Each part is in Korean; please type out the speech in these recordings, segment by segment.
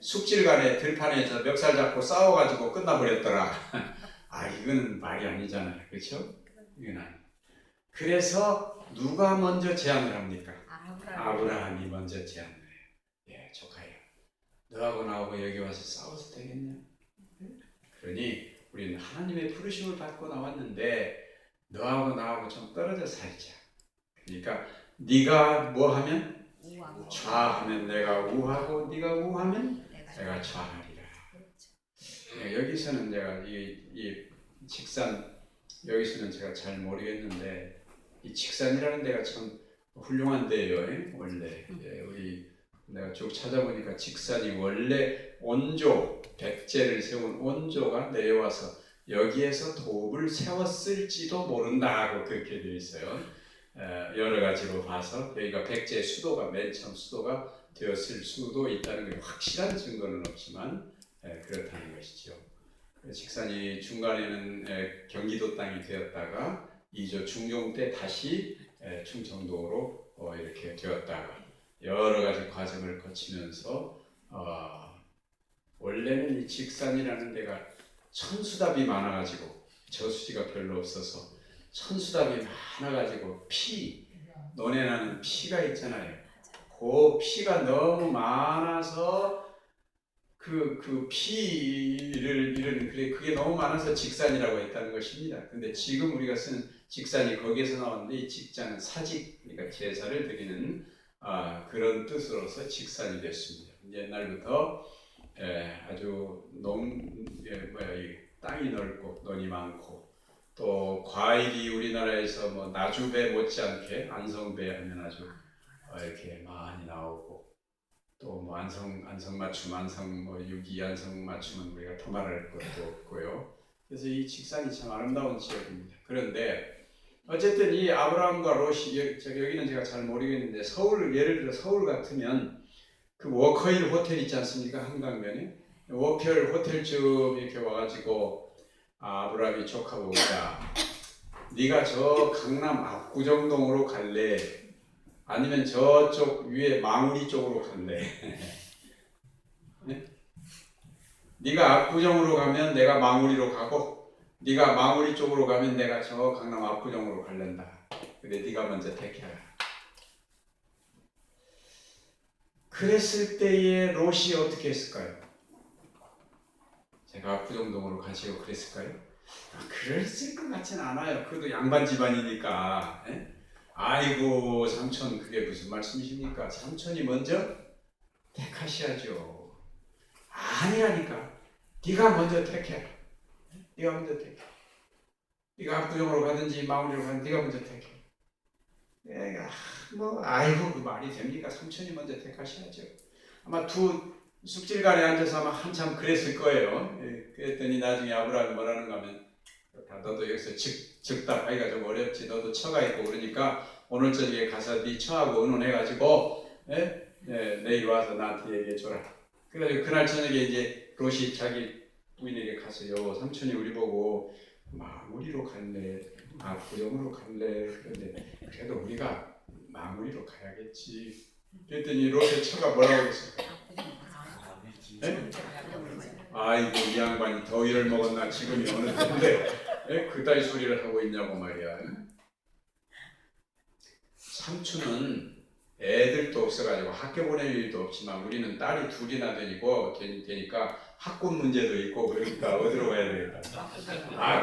숙질간에 들판에서 멱살 잡고 싸워가지고 끝나버렸더라. 아, 이거는 말이 아니잖아요. 그렇죠? 이건 아니. 그래서 누가 먼저 제안을 합니까? 아브라함이 먼저 제안을 해요. 예, 조카야, 너하고 나하고 여기 와서 싸워도 되겠냐? 그러니 우리는 하나님의 부르심을 받고 나왔는데 너하고 나하고 좀 떨어져 살자. 그러니까 네가 뭐 하면 좌하면 내가 우하고 네가 우하면 내가 좌하리라. 네, 여기서는 제가 이 직산, 여기서는 제가 잘 모르겠는데 이 직산이라는 데가 참 훌륭한 데예요. 원래 내가 쭉 찾아보니까 직산이 원래 원조, 백제를 세운 원조가 내려와서 여기에서 도읍을 세웠을지도 모른다고 그렇게 되어 있어요. 여러 가지로 봐서 여기가 백제의 수도가 맨 처음 수도가 되었을 수도 있다는 게 확실한 증거는 없지만 그렇다는 것이죠. 직산이 중간에는 경기도 땅이 되었다가 이조 중종 때 다시 충청도로 이렇게 되었다가 여러 가지 과정을 거치면서 원래는 이 직산이라는 데가 천수답이 많아가지고 저수지가 별로 없어서 천수답이 많아가지고 논에나는 피가 있잖아요. 그 피가 너무 많아서 그 피를 이루는 그게 너무 많아서 직산이라고 했다는 것입니다. 근데 지금 우리가 쓰는 직산이 거기에서 나왔는데 이 직자는 사직, 그러니까 제사를 드리는 그런 뜻으로서 직산이 됐습니다. 옛날부터 아주 땅이 넓고 논이 많고 또 과일이 우리나라에서 뭐 나주배 못지않게 안성배 하면 아주 이렇게 많이 나오고 또 뭐 안성맞춤, 유기 안성맞춤은 우리가 더 말할 것도 없고요. 그래서 이 직산이 참 아름다운 지역입니다. 그런데 어쨌든 이 아브라함과 롯이 여기는 제가 잘 모르겠는데 예를 들어 서울 같으면 그 워커힐 호텔 있지 않습니까? 한강변에 워커힐 호텔쯤 이렇게 와가지고 아브라함이 조카보고 네가 저 강남 압구정동으로 갈래? 아니면 저쪽 위에 망우리 쪽으로 갈래? 네? 네가 압구정으로 가면 내가 망우리로 가고 네가 망우리 쪽으로 가면 내가 저 강남 압구정으로 갈랜다. 근데 네가 먼저 택해라. 그랬을 때에 롯이 어떻게 했을까요? 제가 압구정동으로 가시고 그랬을까요? 그랬을 것 같지는 않아요. 그래도 양반 집안이니까. 아이고 삼촌 그게 무슨 말씀이십니까? 삼촌이 먼저 택하셔야죠. 아니라니까. 네가 먼저 택해. 네가 먼저 택해. 네가 압구정으로 가든지 마무리로 가든지 네가 먼저 택해. 내가 아이고 그 말이 됩니까? 삼촌이 먼저 택하셔야죠. 아마 두 숙질간에 앉아서 아마 한참 그랬을 거예요. 그랬더니 나중에 아브라함이 뭐라는가 하면 너도 여기서 즉답하기가 좀 어렵지. 너도 처가 있고 그러니까 오늘 저녁에 가서 네 처하고 의논해가지고 내일 와서 나한테 얘기해줘라. 그래가지고 그날 저녁에 이제 롯이 자기 부인에게 가서 여보 삼촌이 우리 보고 마무리로 갈래? 압구정으로 갈래? 그런데 그래도 우리가 마무리로 가야겠지. 그랬더니 롯의 처가 뭐라고 했을까? 아이고 이 양반이 더위를 먹었나 지금이 어느 때인데 그따위 소리를 하고 있냐고 말이야. 삼촌은 애들도 없어가지고 학교 보낼 일도 없지만 우리는 딸이 둘이나 되니까 학군 문제도 있고 그러니까 어디로 가야 되겠다.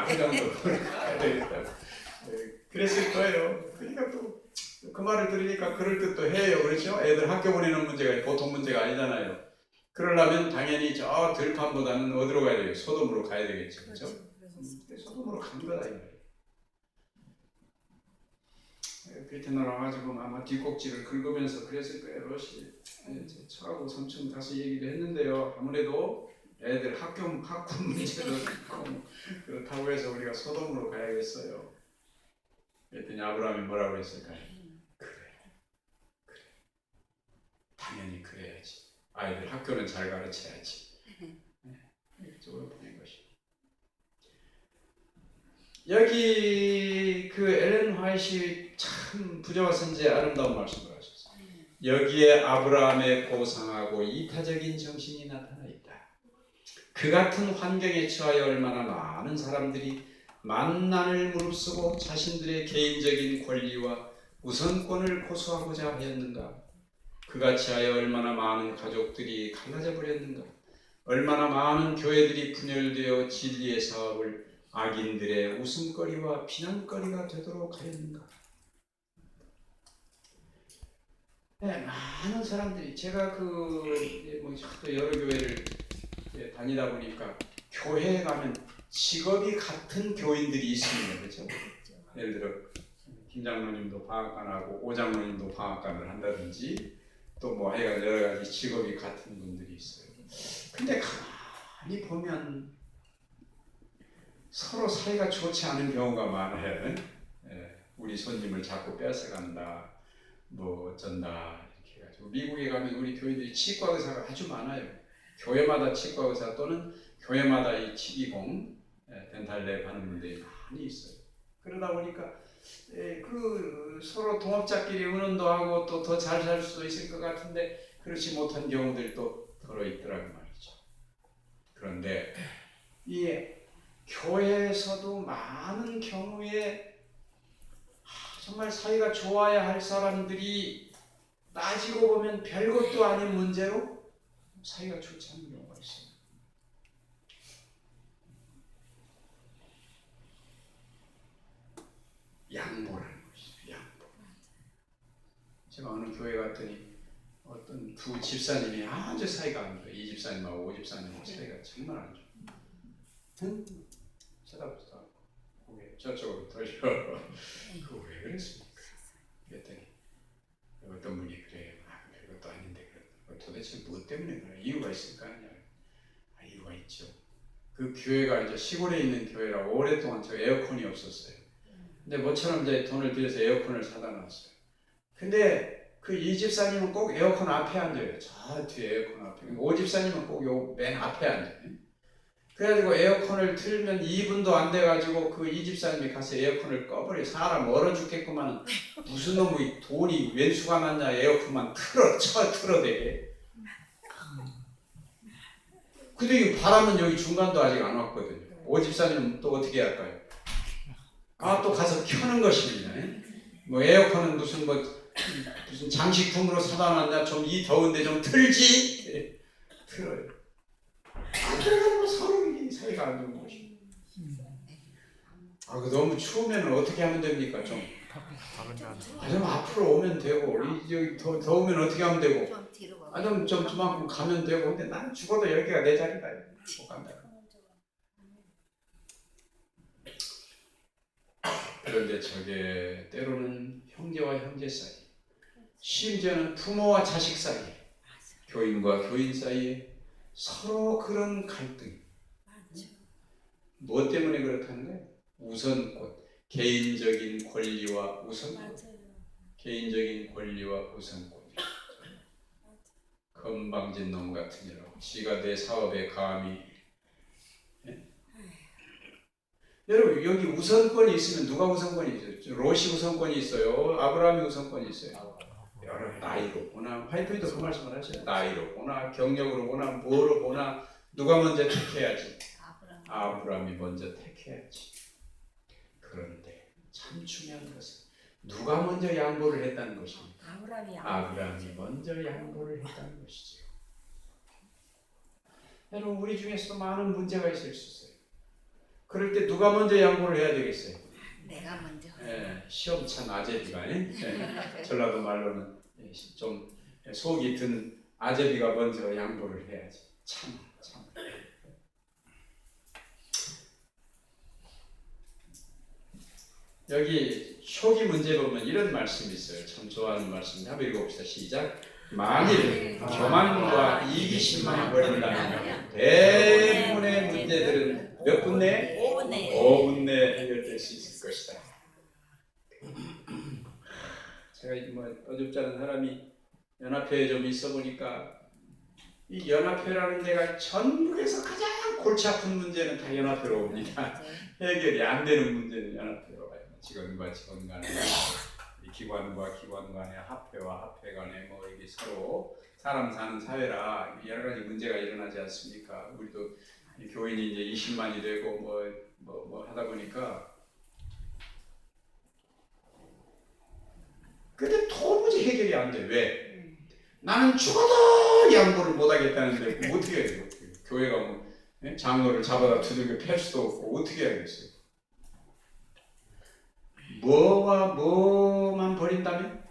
그 정도로 가야 되겠다. 그랬을 거예요. 그러니까 또 그 말을 들으니까 그럴 듯도 해요. 그렇죠? 애들 학교 보내는 문제가 보통 문제가 아니잖아요. 그러려면 당연히 저 들판보다는 어디로 가야 되겠죠? 소돔으로 가야 되겠죠. 그렇죠? 소돔으로 간 거다 이 말이에요. 베트남 와가지고 아마 뒷꼭지를 긁으면서 그랬을 거예요. 롯이 저하고 삼촌 가서 얘기를 했는데요. 아무래도 애들 학군 문제도 있고 그렇다고 해서 우리가 소돔으로 가야겠어요. 그랬더니 아브라함이 뭐라고 했을까요? 그래. 당연히 그래야지. 아이들 학교는 잘 가르쳐야지. 이쪽으로 보낸 것이. 여기 그 엘렌 화이트 참 부자와 선지의 아름다운 말씀을 하셨어요. 여기에 아브라함의 고상하고 이타적인 정신이 나타나 있다. 그 같은 환경에 처하여 얼마나 많은 사람들이 만난을 무릅쓰고 자신들의 개인적인 권리와 우선권을 고수하고자 하였는가. 그같이 하여 얼마나 많은 가족들이 갈라져 버렸는가. 얼마나 많은 교회들이 분열되어 진리의 사업을 악인들의 웃음거리와 비난거리가 되도록 하였는가. 네, 많은 사람들이 제가 또 여러 교회를 다니다 보니까 교회에 가면 직업이 같은 교인들이 있습니다. 그렇죠? 예를 들어 김 장로님도 방학간하고 오 장로님도 방학간을 한다든지 또 뭐 하여간 여러 가지 직업이 같은 분들이 있어요. 근데 가만히 보면 서로 사이가 좋지 않은 경우가 많아요. 우리 손님을 자꾸 뺏어간다, 뭐 어쩐다 이렇게 해가지고 미국에 가면 우리 교인들이 치과 의사가 아주 많아요. 교회마다 치과 의사 또는 교회마다 이 치기공, 덴탈랩 하는 분들이 많이 있어요. 그러다 보니까 서로 동업자끼리 의논도 하고 또 더 잘 살 수도 있을 것 같은데 그렇지 못한 경우들도 더러 있더라고 말이죠. 그런데 이 교회에서도 많은 경우에 정말 사이가 좋아야 할 사람들이 따지고 보면 별것도 아닌 문제로 사이가 좋지 않은 경우가 있어요. 양보라는 것이죠. 양보. 제가 어느 교회 갔더니 어떤 두 집사님이 아주 사이가 안 좋아요. 이 집사님하고 오 집사님하고 사이가 정말 안 좋아요. 쳐다보지도 않고 고개 저쪽으로 돌려. 그거 왜 그랬습니까? 그랬더니 어떤 분이 그래요. 별것도 아닌데 도대체 무엇 때문에 그래? 이유가 있을 거 아니야. 이유가 있죠. 그 교회가 이제 시골에 있는 교회라 오랫동안 저 에어컨이 없었어요. 근데 모처럼 이제 돈을 들여서 에어컨을 사다 놨어요. 근데 그 이 집사님은 꼭 에어컨 앞에 앉아요. 저 뒤에 에어컨 앞에. 오 집사님은 꼭 요 맨 앞에 앉아요. 그래가지고 에어컨을 틀면 2분도 안 돼가지고 그 이 집사님이 가서 에어컨을 꺼버려. 사람 얼어 죽겠구만. 무슨 놈의 돈이 왼수가 났냐. 에어컨만 틀어대게. 근데 이 바람은 여기 중간도 아직 안 왔거든요. 오 집사님은 또 어떻게 할까요? 또 가서 켜는 것입니다. 뭐 에어컨은 무슨 장식품으로 사다 놨냐. 좀 이 더운데 좀 틀지. 틀어요. 그래가지고 서로 사이가 안 좋은 것입니다. 너무 추우면 어떻게 하면 됩니까? 좀 앞으로 오면 되고, 여기 더우면 어떻게 하면 되고, 좀만큼 가면 되고, 근데 나는 죽어도 여기가 내 자리다. 못 간다. 그런데 저게 때로는 형제와 형제 사이, 심지어는 부모와 자식 사이, 교인과 교인 사이에 서로 그런 갈등. 무엇 때문에 그렇다는 거예요? 우선권, 개인적인 권리와 우선권. 개인적인 권리와 우선권. 건방진 놈 같은 이라고. 지가 내 사업에 감히. 여러분 여기 우선권이 있으면 누가 우선권이 있어요? 롯이 우선권이 있어요. 아브라함이 우선권이 있어요. 여러분 나이로 보나 화이트도 그 말씀을 하셔요. 나이로 보나 경력으로 보나 뭐로 보나 누가 먼저 택해야지. 아브라함이 먼저 택해야지. 그런데 참 중요한 것은 누가 먼저 양보를 했다는 것입니다. 아브라함이 먼저 양보를 했다는 것이죠. 여러분 우리 중에서도 많은 문제가 있을 수 있어요. 그럴 때 누가 먼저 양보를 해야 되겠어요? 내가 먼저. 시험찬 아제비가 전라도 말로는 좀 속이 든 아제비가 먼저 양보를 해야지. 참. 여기 초기 문제 보면 이런 말씀이 있어요. 참 좋아하는 말씀입니다. 한번 읽어봅시다. 시작. 만일 교만과 이기심만 버린다면 대부분의 문제들은 몇 분 내에? 5분 내에 해결될 수 있을 것이다. 제가 어줍지 않은 사람이 연합회에 좀 있어 보니까 이 연합회라는 데가 전국에서 가장 골치 아픈 문제는 다 연합회로 옵니다. 해결이 안 되는 문제는 연합회로 와요. 직원과 직원 간에 기관과 기관 간의 합회와 합회 간의 뭐 이게 서로 사람 사는 사회라 여러 가지 문제가 일어나지 않습니까? 우리도 교인이 이제 20만이 되고 뭐 하다 보니까 근데 도무지 해결이 안 돼. 왜? 나는 죽어도 양보를 못 하겠다는데 어떻게 해야 돼요? 교회가 뭐 장로를 잡아다 두들겨 팰 수도 없고 어떻게 해야겠어요? 뭐와 뭐만 버린다면?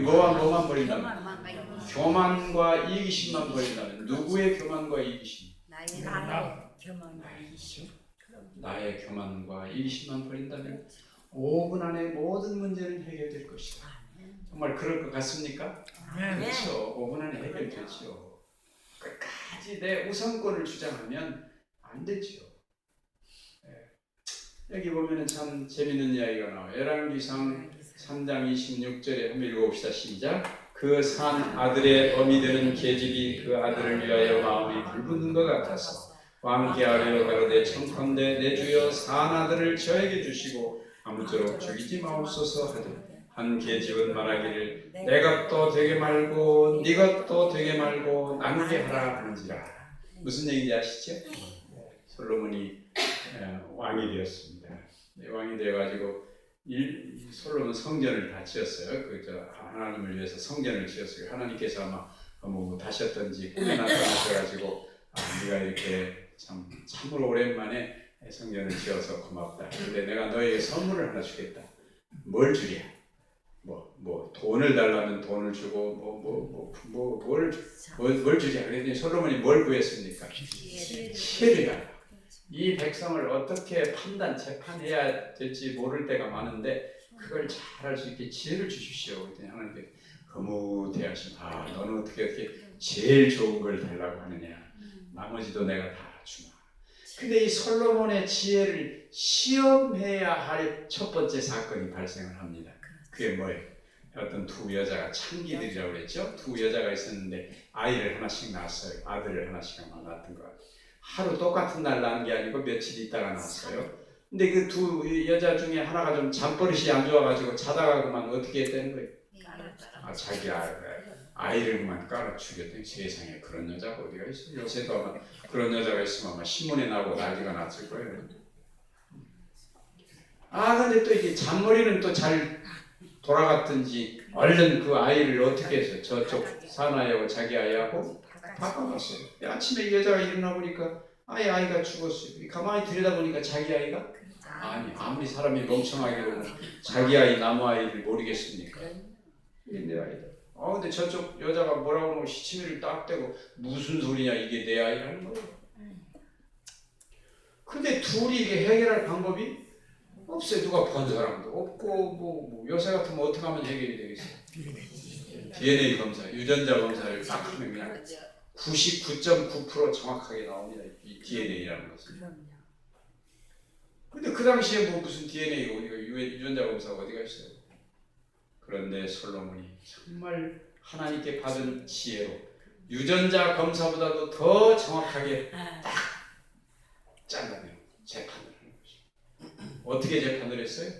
뭐와 뭐만 버린다면? 교만과 이기심만 버린다면 누구의 교만과 이기심? 나의 교만과 이기심. 나의 교만과 이기심만 버린다면 5분 안에 모든 문제는 해결될 것이다. 정말 그럴 것 같습니까? 그렇죠. 5분 안에 해결되죠. 끝까지 내 우선권을 주장하면 안 되죠. 여기 보면은 참 재밌는 이야기가 나와요. 열왕기상 3장 26절에 한번 읽어봅시다. 시작. 그 산 아들의 어미 되는 계집이 그 아들을 위하여 마음이 불붙는 것 같아서 왕께 아뢰어 가로되 청컨대 내 주여 산 아들을 저에게 주시고 아무쪼록 죽이지 마옵소서 하되 한 계집은 말하기를 내 것도 되게 말고 네 것도 되게 말고 나누게 하라 하는지라. 무슨 얘기인지 아시죠? 솔로몬이 왕이 되었습니다. 왕이 되어가지고 솔로몬 성전을 다 지었어요. 하나님을 위해서 성전을 지었어요. 하나님께서 아마 뭐 다셨던지 꿈에 나타나셔가지고 네가 이렇게 참으로 오랜만에 성전을 지어서 고맙다. 근데 내가 너에게 선물을 하나 주겠다. 뭘 주랴? 뭐 돈을 달라면 돈을 주고 뭘 주랴? 그랬더니 솔로몬이 뭘 구했습니까? 지혜를 달라. 이 백성을 어떻게 재판해야 될지 모를 때가 많은데 그걸 잘할 수 있게 지혜를 주십시오. 그랬더니 하나님께 거무대하시면 너는 어떻게 제일 좋은 걸 달라고 하느냐. 나머지도 내가 다 주마. 근데 이 솔로몬의 지혜를 시험해야 할 첫 번째 사건이 발생을 합니다. 그게 뭐예요? 어떤 두 여자가 창기들이라고 그랬죠. 두 여자가 있었는데 아이를 하나씩 낳았어요. 아들을 하나씩 아마 낳았던 것 같아요. 하루 똑같은 날 낳은 게 아니고 며칠 있다가 낳았어요. 근데 그 두 여자 중에 하나가 좀 잠버릇이 안 좋아가지고 자다가 그만 어떻게 했다는 거예요? 자기 아이를 그만 깔아 죽였더니 세상에 그런 여자가 어디가 있어요? 요새도 아마 그런 여자가 있으면 아마 신문에 나오고 난리가 났을 거예요. 근데 또 이게 잔머리는 또 잘 돌아갔든지 얼른 그 아이를 어떻게 했어요? 저쪽 사나이하고 자기 아이하고 바꿔놨어요. 아침에 이 여자가 일어나 보니까 아이가 죽었어요. 가만히 들여다보니까 자기 아이가? 아무리 사람이 멍청하게 자기 아이 나무 아이를 모르겠습니까? 이게 내 아이다. 근데 저쪽 여자가 뭐라고 하면 시치미를 딱 대고 무슨 소리냐 이게 내 아이라는 거예요. 근데 둘이 이게 해결할 방법이 없어요. 누가 본 사람도 없고 요새 같으면 어떻게 하면 해결이 되겠어요? DNA 검사, 유전자 검사를 딱 하면 그냥 99.9% 정확하게 나옵니다. 이 DNA라는 것은. 근데 그 당시에 무슨 DNA가 유전자 검사가 어디가 있어요? 그런데 솔로몬이 정말 하나님께 받은 지혜로 유전자 검사보다도 더 정확하게 딱 잘라내고 재판을 하는 것이죠. 어떻게 재판을 했어요?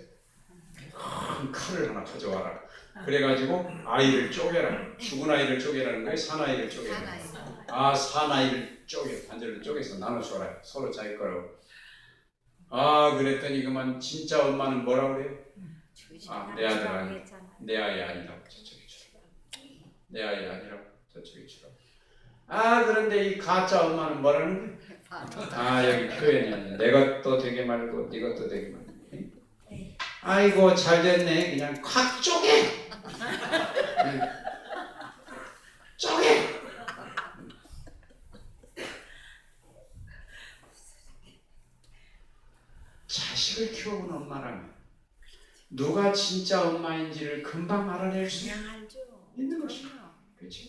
큰 칼을 하나 가져와라. 그래가지고 아이를 쪼개라. 죽은 아이를 쪼개라는 거예요? 산 아이를 쪼개라. 산 아이를 반절로 쪼개서 나눠줘라. 서로 자기 거라고. 그랬더니 그만 진짜 엄마는 뭐라고 그래요? 내 아들 아니, 내 아이 아니라고 저쪽에 주라. 내 아이 아니라고 저쪽에 주라. 그런데 이 가짜 엄마는 뭐라는 거예요? 여기 표현이 내 것도 되게 말고 네 것도 되게 말고. 아이고 잘 됐네. 그냥 확 쪼개. 쪼개. 자식을 키워본 엄마라면 누가 진짜 엄마인지를 금방 알아낼 수 있는 것입니다. 그렇죠?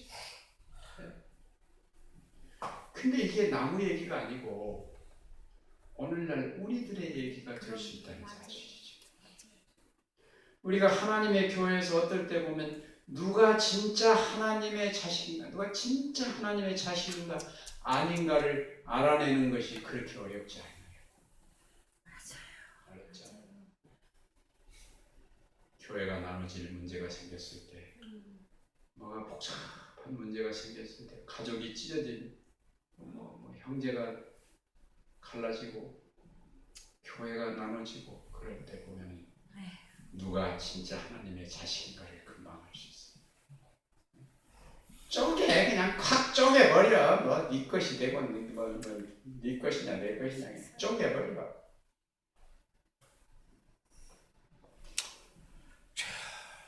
근데 이게 나무 얘기가 아니고 오늘날 우리들의 얘기가 될 수 있다는 사실이죠. 우리가 하나님의 교회에서 어떨 때 보면 누가 진짜 하나님의 자식인가, 누가 진짜 하나님의 자식인가 아닌가를 알아내는 것이 그렇게 어렵지 않아요. 맞아요. 어렵지 않아요. 교회가 나눠질 문제가 생겼을 때, 뭐가 복잡한 문제가 생겼을 때, 가족이 찢어진, 형제가 갈라지고, 교회가 나눠지고, 그럴 때 보면 누가 진짜 하나님의 자식인가를 금방 알 수 있어요. 그냥 콱 쪼개버려. 뭐 네 것이 되고 네 것이냐 내 것이냐 그냥 쪼개버려.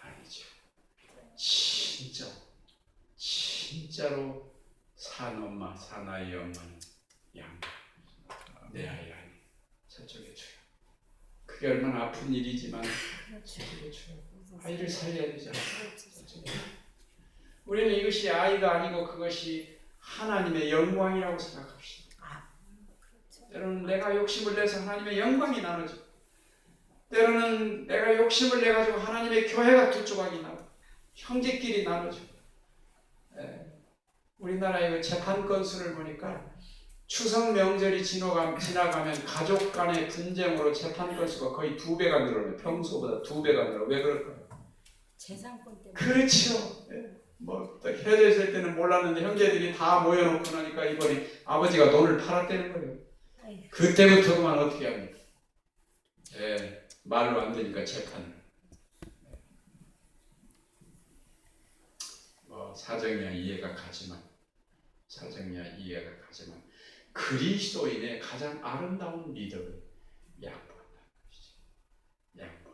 아니죠. 진짜로 사나이 엄마는 양가, 내 아이 아니 저쪽에 줘요. 그게 얼마나 아픈 일이지만 저쪽에 줘요. 아이를 살려야 되잖아. 우리는 이것이 아이가 아니고 그것이 하나님의 영광이라고 생각합시다. 때로는 내가 욕심을 내서 하나님의 영광이 나눠져. 때로는 내가 욕심을 내가지고 하나님의 교회가 두 조각이 나고 형제끼리 나눠져. 우리나라의 그 재판 건수를 보니까 추석 명절이 지나가면 가족 간의 분쟁으로 재판 건수가 거의 2배가 늘어나요. 평소보다 2배가 늘어. 왜 그럴까요? 재산권 때문에. 그렇죠. 뭐 헤어져 있을 때는 몰랐는데 형제들이 다 모여놓고 나니까 이번에 아버지가 돈을 팔았다는 거예요. 그때부터 그만 어떻게 합니까? 말로 안 되니까 재판을. 사정이야 이해가 가지만 그리스도인의 가장 아름다운 믿음은 양보한다는 것이죠. 양보.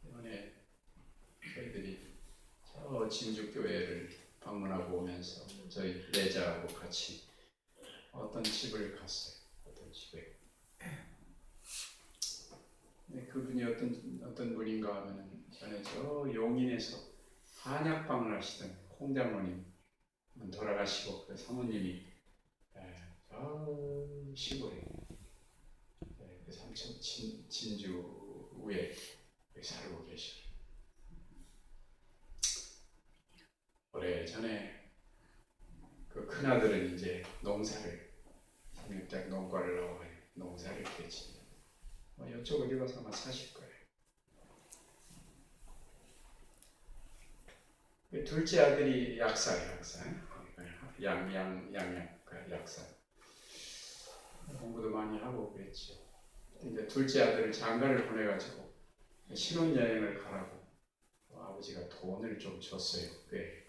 이번에 저희들이 저 진주교회를 방문하고 오면서 저희 내자하고 같이 어떤 집을 갔어요. 어떤 집에. 그분이 어떤 분인가 하면은 전에 저 용인에서 한약방을 하시던 홍장로님 돌아가시고 그 사모님이 저 시골에 그 삼천 진주에 살고 계셔요. 오래전에 그 큰아들은 이제 농사를 삼육작 농가를 나와 농사를 했지. 이쪽 어디 가서 아마 사실 거예요. 둘째 아들이 약사예요. 약사. 공부도 많이 하고 그랬죠. 이제 둘째 아들을 장가를 보내가지고 신혼여행을 가라고 아버지가 돈을 좀 줬어요. 꽤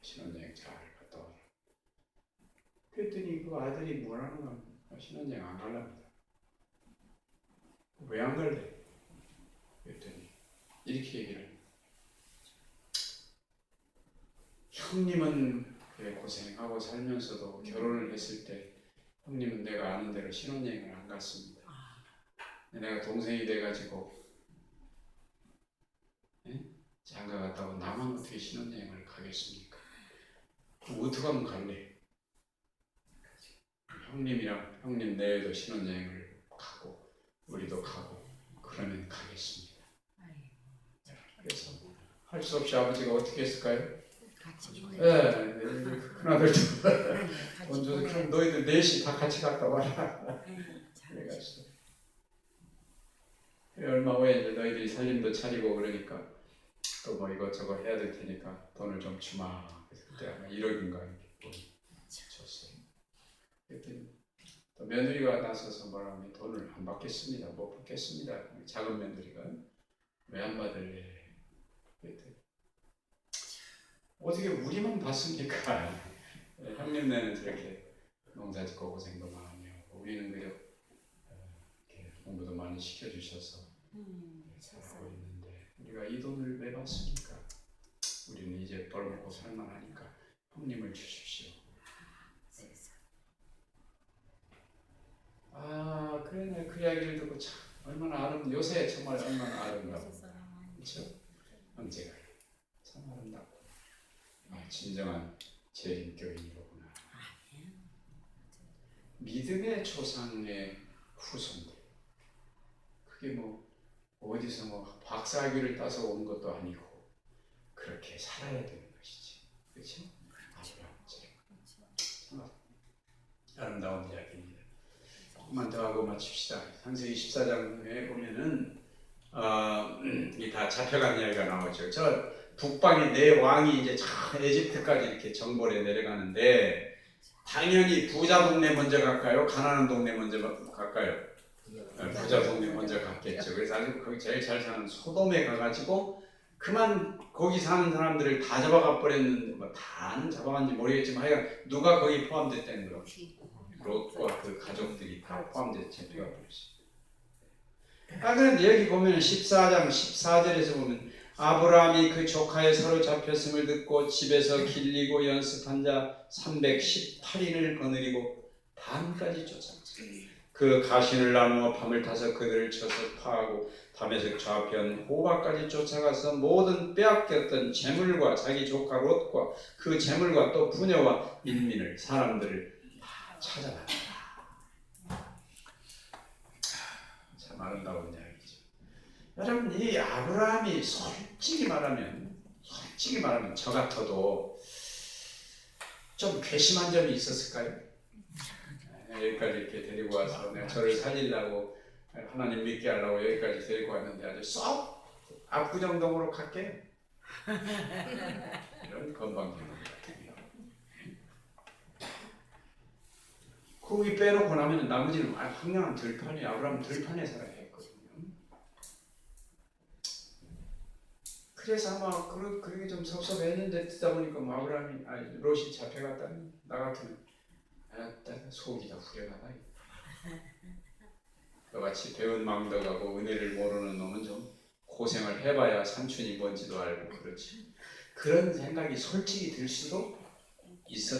신혼여행 잘 갔다 와라. 그랬더니 그 아들이 뭐라는 거야? 신혼여행 안 가랍니다. 왜 안 갈래? 그랬더니 이렇게 얘기를 해요. 형님은 고생하고 살면서도 결혼을 했을 때 형님은 내가 아는 대로 신혼여행을 안 갔습니다. 내가 동생이 돼가지고 장가 갔다고 나만 어떻게 신혼여행을 가겠습니까? 그럼 어떻게 하면 갈래? 형님이랑 형님 내외도 신혼여행을 가고 우리도 가고 그러면 가겠습니다. 그래서 할 수 없이 아버지가 어떻게 했을까요? 큰아들도 돈 줘서 그럼 너희들 넷이 다 같이 갔다 와라. 그래가지고 얼마 후에 이제 너희들이 살림도 차리고 그러니까 또 뭐 이것저것 해야 될 테니까 돈을 좀 주마. 그래서 그때 아마 1억인가 이렇게 줬어요. 그랬더니 또 며느리가 나서서 뭐라고 돈을 안 받겠습니다. 못 받겠습니다. 작은 며느리가 왜 안 받을래? 그랬더니 어떻게 우리만 받습니까? 형님네는 저렇게 농사짓고 고생도 많이 하고 우리는 그저 공부도 많이 시켜주셔서 잘하고 있는데 우리가 이 돈을 왜 받습니까? 우리는 이제 벌먹고 살만하니까 형님을 주십시오. 그러네. 그 이야기를 듣고 참 얼마나 요새 정말 얼마나 아름다워. 그렇죠? 형제가 참 아름답고 진정한 재림교인이로구나. 믿음의 조상의 후손들. 그게 뭐 어디서 뭐 박사학위를 따서 온 것도 아니고 그렇게 살아야 되는 것이지. 그렇죠? 아름다운 이야기입니다. 조금만 더 하고 마칩시다. 창세기 14장에 보면은 이 다 잡혀간 이야기가 나오죠. 저 북방의 네 왕이 이제 에집트까지 이렇게 정벌에 내려가는데 당연히 부자 동네 먼저 갈까요? 가난한 동네 먼저 갈까요? 부자 동네 먼저 갔겠죠. 그래서 아주 거기 제일 잘 사는 소돔에 가가지고 그만 거기 사는 사람들을 다 잡아가 버렸는데 뭐 다는 잡아간지 모르겠지만 하여간 누가 거기 포함됐다는 거예요. 롯과 그 가족들이 다 포함돼서 잡혀가 버렸어요. 그런데 여기 보면 14장 14절에서 보면 아브라함이 그 조카의 사로잡혔음을 듣고 집에서 길리고 연습한 자 318인을 거느리고 단까지 쫓았다. 그 가신을 나누어 밤을 타서 그들을 쳐서 파하고 담에색 좌편 호박까지 쫓아가서 모든 빼앗겼던 재물과 자기 조카 롯과 그 재물과 또 부녀와 인민을 사람들을 다 찾아갔다. 참 아름다운 이야기죠. 여러분 이 아브라함이 솔직히 말하면 저 같아도 좀 괘씸한 점이 있었을까요? 여기까지 이렇게 데리고 와서 내가 저를 살리려고 하나님 믿게 하려고 여기까지 데리고 왔는데 아주 쏙 압구정동으로 갈게 이런 건방진 것 같아요. 거기 빼놓고 나면 나머지는 황량한 들판이 아브라함 들판에 살아야 했거든요. 그래서 아마 그러게 좀 섭섭했는데 듣다 보니까 아브라함이 롯이 잡혀갔다니 나 같으면 속이 다 후련하다. 너같이 배운 망덕하고 은혜를 모르는 놈은 좀 고생을 해봐야 삼촌이 뭔지도 알고 그렇지. 그런 생각이 솔직히 들 수도 있었.